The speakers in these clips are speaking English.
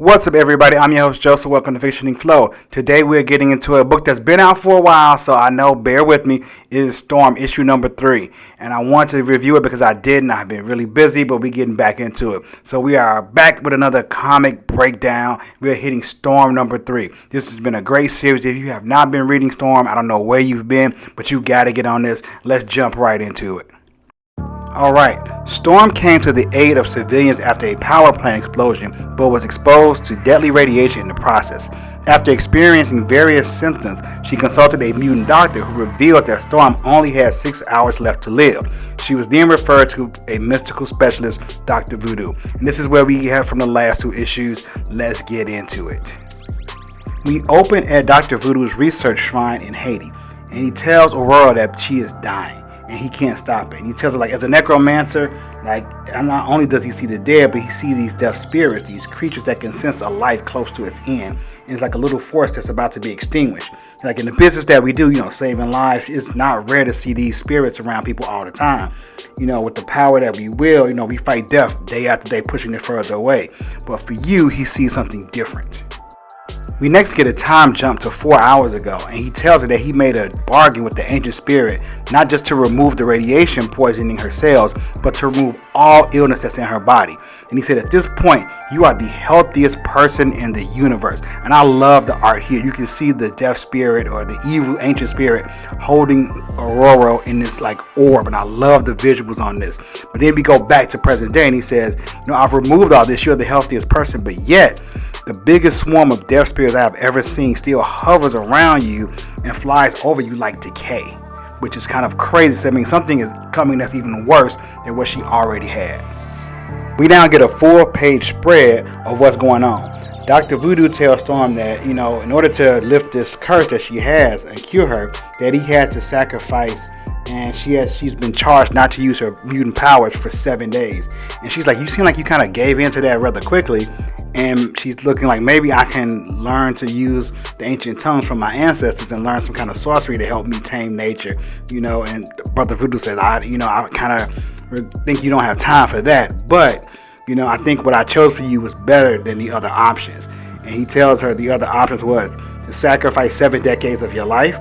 What's up, everybody? I'm your host, Joseph. Welcome to Fictioning Flow. Today, we're getting into a book that's been out for a while, so I know, bear with me. It is Storm, issue number 3. And I want to review it because I didn't. I've been really busy, but we're getting back into it. So we are back with another comic breakdown. We're hitting Storm number 3. This has been a great series. If you have not been reading Storm, I don't know where you've been, but you got to get on this. Let's jump right into it. Alright, Storm came to the aid of civilians after a power plant explosion, but was exposed to deadly radiation in the process. After experiencing various symptoms, she consulted a mutant doctor who revealed that Storm only had 6 hours left to live. She was then referred to a mystical specialist, Dr. Voodoo. And this is where we have from the last 2 issues. Let's get into it. We open at Dr. Voodoo's research shrine in Haiti, and he tells Aurora that she is dying. And he can't stop it. And he tells her, like, as a necromancer, like, not only does he see the dead, but he sees these deaf spirits, these creatures that can sense a life close to its end. And it's like a little force that's about to be extinguished. Like in the business that we do, saving lives, it's not rare to see these spirits around people all the time. With the power that we will, we fight death day after day, pushing it further away. But for you, he sees something different. We next get a time jump to 4 hours ago, and he tells her that he made a bargain with the ancient spirit, not just to remove the radiation poisoning her cells, but to remove all illness that's in her body. And he said, at this point, you are the healthiest person in the universe. And I love the art here. You can see the death spirit or the evil ancient spirit holding Aurora in this like orb, and I love the visuals on this. But then we go back to present day, and he says, I've removed all this. You're the healthiest person, but yet the biggest swarm of death spirits I have ever seen still hovers around you and flies over you like decay, which is kind of crazy. So, something is coming that's even worse than what she already had. We now get a full-page spread of what's going on. Dr. Voodoo tells Storm that, in order to lift this curse that she has and cure her, that he had to sacrifice, and she's been charged not to use her mutant powers for 7 days. And she's like, you seem like you kind of gave in to that rather quickly. And she's looking like maybe I can learn to use the ancient tongues from my ancestors and learn some kind of sorcery to help me tame nature, And Brother Voodoo says, I kind of think you don't have time for that. But, I think what I chose for you was better than the other options. And he tells her the other options was to sacrifice 7 decades of your life,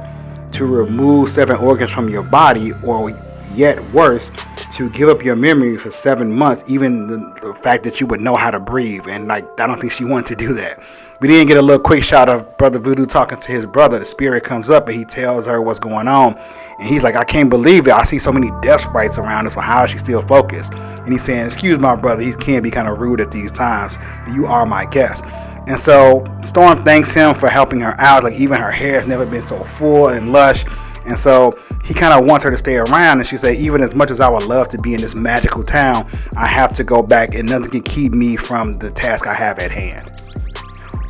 to remove 7 organs from your body, or yet worse, to give up your memory for 7 months, even the fact that you would know how to breathe. And I don't think she wanted to do that. We didn't get a little quick shot of Brother Voodoo talking to his brother. The spirit comes up and he tells her what's going on. And he's like, I can't believe it. I see so many death sprites around us, but how is she still focused? And he's saying, excuse my brother, he can be kind of rude at these times, but you are my guest. And so Storm thanks him for helping her out. Like, even her hair has never been so full and lush. And so he kind of wants her to stay around, and she said, even as much as I would love to be in this magical town, I have to go back, and nothing can keep me from the task I have at hand.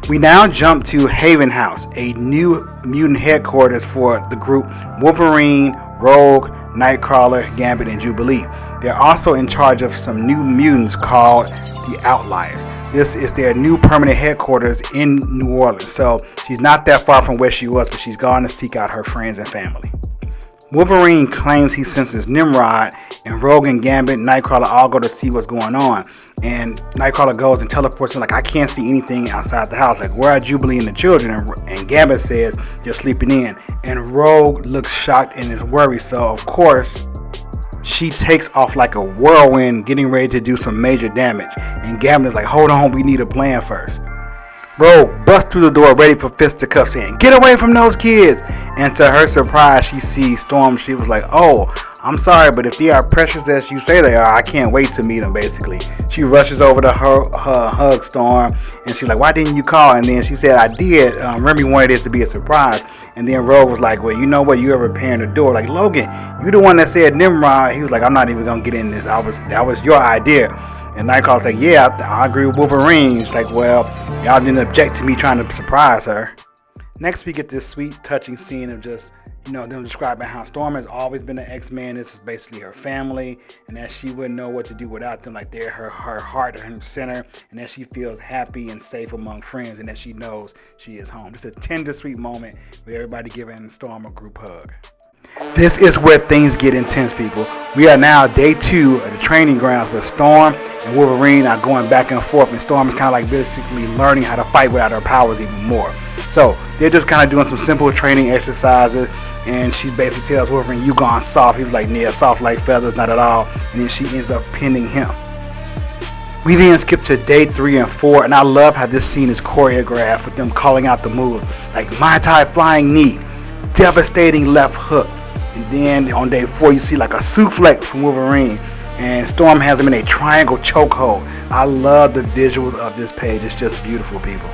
We now jump to Haven House, a new mutant headquarters for the group Wolverine, Rogue, Nightcrawler, Gambit, and Jubilee. They're also in charge of some new mutants called the Outliers. This is their new permanent headquarters in New Orleans. So she's not that far from where she was, but she's gone to seek out her friends and family. Wolverine claims he senses Nimrod, and Rogue and Gambit and Nightcrawler all go to see what's going on. And Nightcrawler goes and teleports him like, I can't see anything outside the house. Like, where are Jubilee and the children? And Gambit says they're sleeping in. And Rogue looks shocked and is worried. So, of course, she takes off like a whirlwind, getting ready to do some major damage. And Gambit is like, hold on, we need a plan first. Rogue busts through the door ready for fisticuffs, saying, get away from those kids. And to her surprise, she sees Storm. She was like, oh, I'm sorry, but if they are precious as you say they are, I can't wait to meet them, basically. She rushes over to her hug Storm, and she's like, why didn't you call? And then she said, I did. Remy wanted it to be a surprise. And then Rogue was like, well, you know what? You ever repairing the door. Like, Logan, you the one that said Nimrod. He was like, I'm not even going to get in this. That was your idea. And Nightcrawler's like, yeah, I agree with Wolverine. She's like, well, y'all didn't object to me trying to surprise her. Next, we get this sweet, touching scene of just, them describing how Storm has always been an X-Man. This is basically her family, and that she wouldn't know what to do without them. Like, they're her heart, her center, and that she feels happy and safe among friends, and that she knows she is home. Just a tender, sweet moment with everybody giving Storm a group hug. This is where things get intense, people. We are now day 2 of the training grounds with Storm and Wolverine are going back and forth, and Storm is kind of like basically learning how to fight without her powers even more. So they're just kind of doing some simple training exercises, and she basically tells Wolverine, "You gone soft." He's like, "Yeah, soft like feathers, not at all." And then she ends up pinning him. We then skip to day 3 and 4, and I love how this scene is choreographed with them calling out the moves like Mai Tai flying knee, devastating left hook, and then on day 4 you see like a suplex from Wolverine, and Storm has him in a triangle chokehold. I love the visuals of this page. It's just beautiful, people.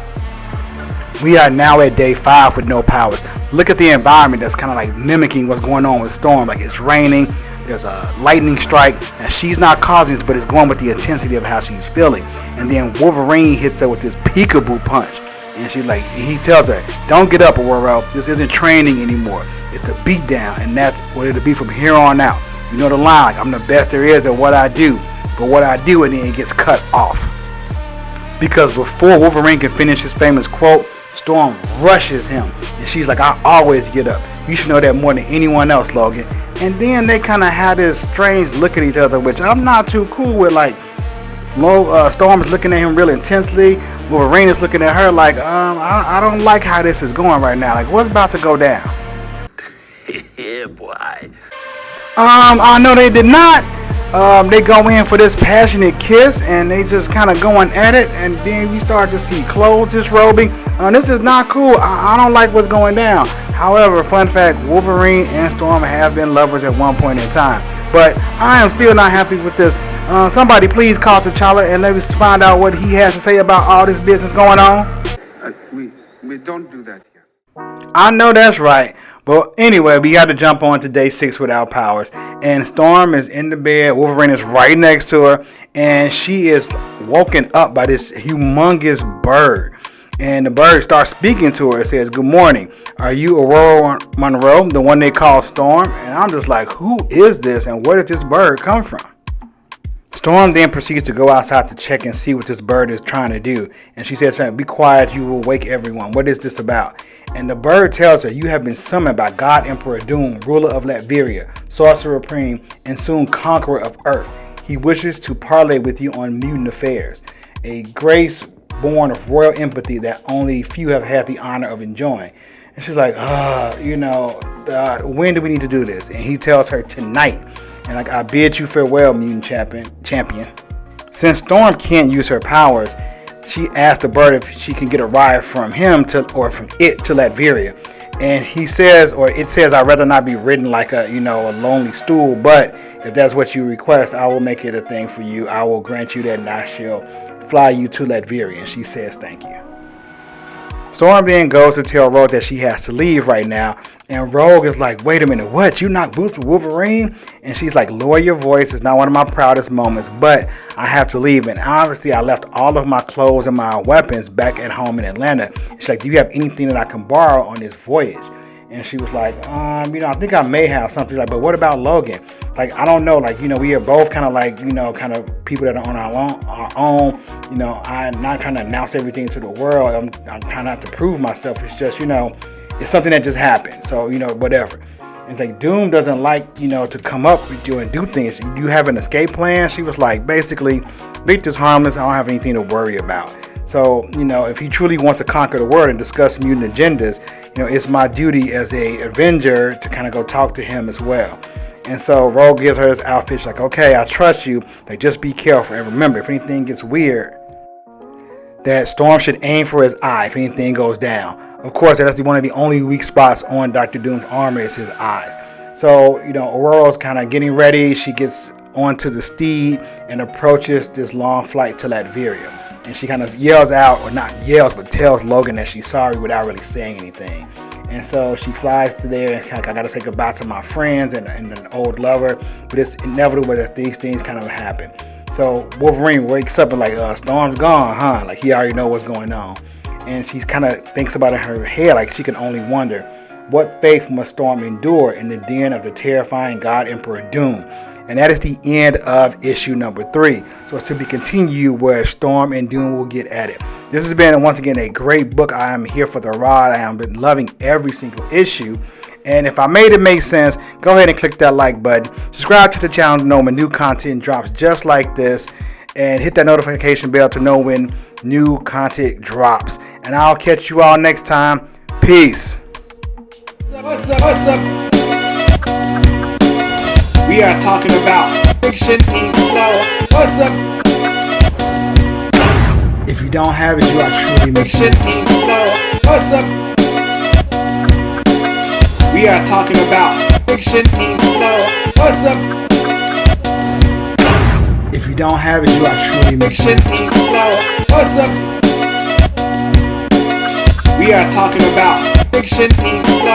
We are now at day 5 with no powers. Look at the environment that's kind of like mimicking what's going on with Storm. Like it's raining, there's a lightning strike, and she's not causing this, but it's going with the intensity of how she's feeling. And then Wolverine hits her with this peekaboo punch, and he tells her, "Don't get up, Aurora. This isn't training anymore. It's a beatdown, and that's what it'll be from here on out. You know the line, like, I'm the best there is at what I do, but what I do," and then it gets cut off. Because before Wolverine can finish his famous quote, Storm rushes him, and she's like, "I always get up. You should know that more than anyone else, Logan." And then they kind of have this strange look at each other, which I'm not too cool with. Like, Storm is looking at him real intensely. Wolverine is looking at her like, I don't like how this is going right now. Like, what's about to go down? Yeah, boy. I know they did not. They go in for this passionate kiss, and they just kind of going at it, and then we start to see clothes disrobing. This is not cool. I don't like what's going down. However, fun fact, Wolverine and Storm have been lovers at one point in time, but I am still not happy with this. Somebody please call T'Challa and let us find out what he has to say about all this business going on. We don't do that here. I know that's right. But anyway, we got to jump on to day 6 without powers. And Storm is in the bed. Wolverine is right next to her. And she is woken up by this humongous bird. And the bird starts speaking to her. It says, "Good morning. Are you Aurora Monroe, the one they call Storm?" And I'm just like, who is this? And where did this bird come from? Storm then proceeds to go outside to check and see what this bird is trying to do. And she says, "Be quiet, you will wake everyone. What is this about?" And the bird tells her, "You have been summoned by God Emperor Doom, ruler of Latveria, sorcerer supreme, and soon conqueror of Earth. He wishes to parley with you on mutant affairs, a grace born of royal empathy that only few have had the honor of enjoying." And she's like, when do we need to do this? And he tells her, "Tonight. And like, I bid you farewell, mutant champion." Since Storm can't use her powers, she asked the bird if she can get a ride from him or from it to Latveria. And he says, or it says, "I'd rather not be ridden like a lonely stool, but if that's what you request, I will make it a thing for you. I will grant you that, and I shall fly you to Latveria." And she says, "Thank you." Storm then goes to tell Rogue that she has to leave right now. And Rogue is like, "Wait a minute, what? You knocked boots with Wolverine?" And she's like, "Lower your voice. It's not one of my proudest moments, but I have to leave. And obviously, I left all of my clothes and my weapons back at home in Atlanta." She's like, "Do you have anything that I can borrow on this voyage?" And she was like, I think I may have something. Like, but what about Logan? Like, I don't know. Like, we are both kind of like, kind of people that are on our own. I'm not trying to announce everything to the world. I'm trying not to prove myself. It's just, it's something that just happened. So, whatever. It's like, Doom doesn't like, to come up with you and do things. You have an escape plan? She was like, basically, Victor's harmless. I don't have anything to worry about. So, if he truly wants to conquer the world and discuss mutant agendas, it's my duty as a Avenger to kind of go talk to him as well. And so Rogue gives her this outfit. She's like, "Okay, I trust you. Like, just be careful. And remember, if anything gets weird, that Storm should aim for his eye if anything goes down." Of course, that's one of the only weak spots on Dr. Doom's armor is his eyes. So, Aurora's kind of getting ready. She gets onto the steed and approaches this long flight to Latveria. And she kind of yells out, or not yells, but tells Logan that she's sorry without really saying anything. And so she flies to there and kind of, I got to say goodbye to my friends and an old lover. But it's inevitable that these things kind of happen. So Wolverine wakes up and like, Storm's gone, huh? Like, he already know what's going on. And she's kind of thinks about it in her head, like she can only wonder, what faith must Storm endure in the den of the terrifying God Emperor Doom? And that is the end of issue number 3. So it's to be continued where Storm and Doom will get at it. This has been, once again, a great book. I am here for the ride. I have been loving every single issue. And if I made it make sense, go ahead and click that like button. Subscribe to the channel to know when new content drops just like this. and hit that notification bell to know when new content drops. And I'll catch you all next time. Peace. What's up? We are talking about fiction and flow. What's up? If you don't have it, you are truly missing fiction and flow. What's up? We are talking about fiction and flow. What's up? If you don't have it, you are truly missing fiction and flow. What's up? We are talking about fiction and flow.